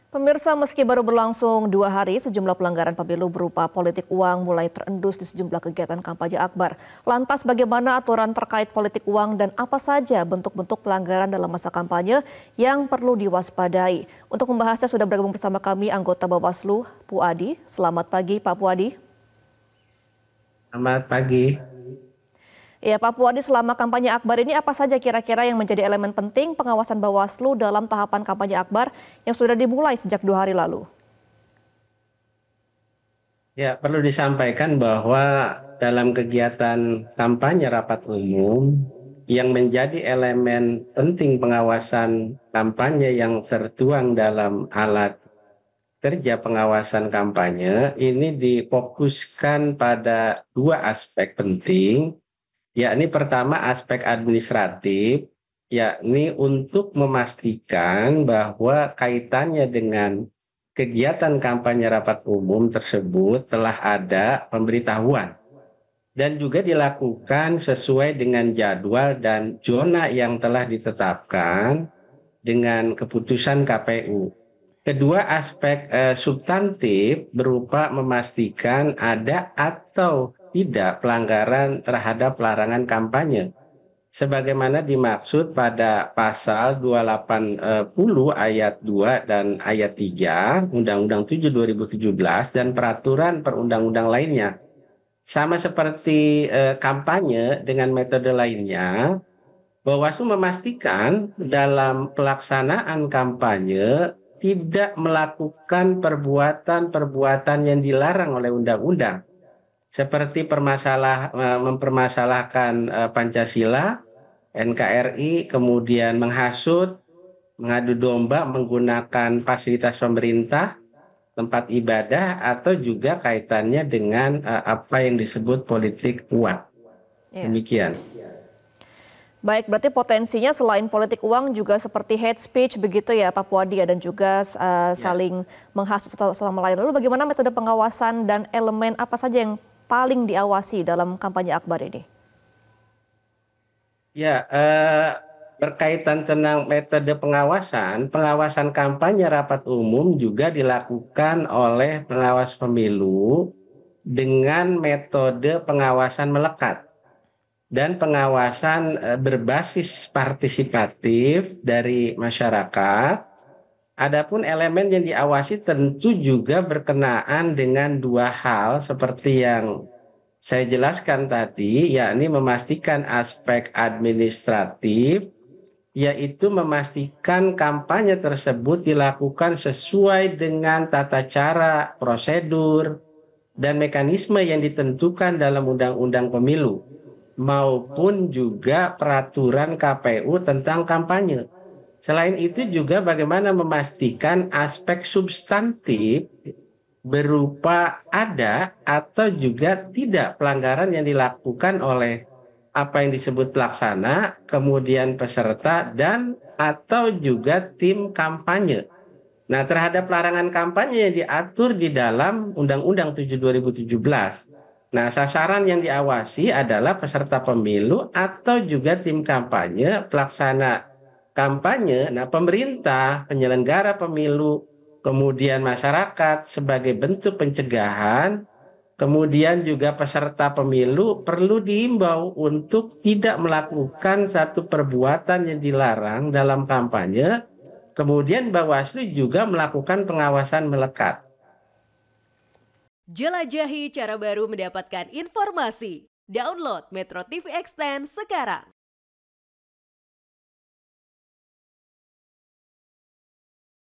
Pemirsa, meski baru berlangsung 2 hari, sejumlah pelanggaran pemilu berupa politik uang mulai terendus di sejumlah kegiatan kampanye akbar. Lantas bagaimana aturan terkait politik uang dan apa saja bentuk-bentuk pelanggaran dalam masa kampanye yang perlu diwaspadai? Untuk membahasnya sudah bergabung bersama kami anggota Bawaslu, Puadi. Selamat pagi Pak Puadi. Selamat pagi. Ya Pak Puadi, selama kampanye akbar ini apa saja kira-kira yang menjadi elemen penting pengawasan Bawaslu dalam tahapan kampanye akbar yang sudah dimulai sejak 2 hari lalu? Ya, perlu disampaikan bahwa dalam kegiatan kampanye rapat umum yang menjadi elemen penting pengawasan kampanye yang tertuang dalam alat kerja pengawasan kampanye ini difokuskan pada dua aspek penting, yakni pertama aspek administratif, yakni untuk memastikan bahwa kaitannya dengan kegiatan kampanye rapat umum tersebut telah ada pemberitahuan dan juga dilakukan sesuai dengan jadwal dan zona yang telah ditetapkan dengan keputusan KPU. Kedua aspek substantif berupa memastikan ada atau tidak pelanggaran terhadap larangan kampanye sebagaimana dimaksud pada pasal 280 ayat 2 dan ayat 3 Undang-Undang 7 2017 dan peraturan perundang-undang lainnya. Sama seperti kampanye dengan metode lainnya, Bawaslu memastikan dalam pelaksanaan kampanye tidak melakukan perbuatan-perbuatan yang dilarang oleh undang-undang seperti mempermasalahkan Pancasila, NKRI, kemudian menghasut, mengadu domba menggunakan fasilitas pemerintah, tempat ibadah, atau juga kaitannya dengan apa yang disebut politik uang. Iya. Demikian. Baik, berarti potensinya selain politik uang juga seperti hate speech begitu ya Pak Puadi ya, dan juga saling menghasut satu sama lain. Lalu bagaimana metode pengawasan dan elemen apa saja yang paling diawasi dalam kampanye akbar ini? Ya, berkaitan tentang metode pengawasan kampanye rapat umum juga dilakukan oleh pengawas pemilu dengan metode pengawasan melekat dan pengawasan berbasis partisipatif dari masyarakat. Adapun elemen yang diawasi tentu juga berkenaan dengan dua hal seperti yang saya jelaskan tadi, yakni memastikan aspek administratif, yaitu memastikan kampanye tersebut dilakukan sesuai dengan tata cara, prosedur, dan mekanisme yang ditentukan dalam Undang-Undang Pemilu maupun juga peraturan KPU tentang kampanye. Selain itu juga bagaimana memastikan aspek substantif berupa ada atau juga tidak pelanggaran yang dilakukan oleh apa yang disebut pelaksana, kemudian peserta, dan atau juga tim kampanye. Nah, terhadap larangan kampanye yang diatur di dalam Undang-Undang 7 2017. Nah, sasaran yang diawasi adalah peserta pemilu atau juga tim kampanye, pelaksana kampanye. Nah, pemerintah, penyelenggara pemilu, kemudian masyarakat sebagai bentuk pencegahan, kemudian juga peserta pemilu perlu diimbau untuk tidak melakukan satu perbuatan yang dilarang dalam kampanye. Kemudian Bawaslu juga melakukan pengawasan melekat. Jelajahi cara baru mendapatkan informasi. Download Metro TV Extend sekarang.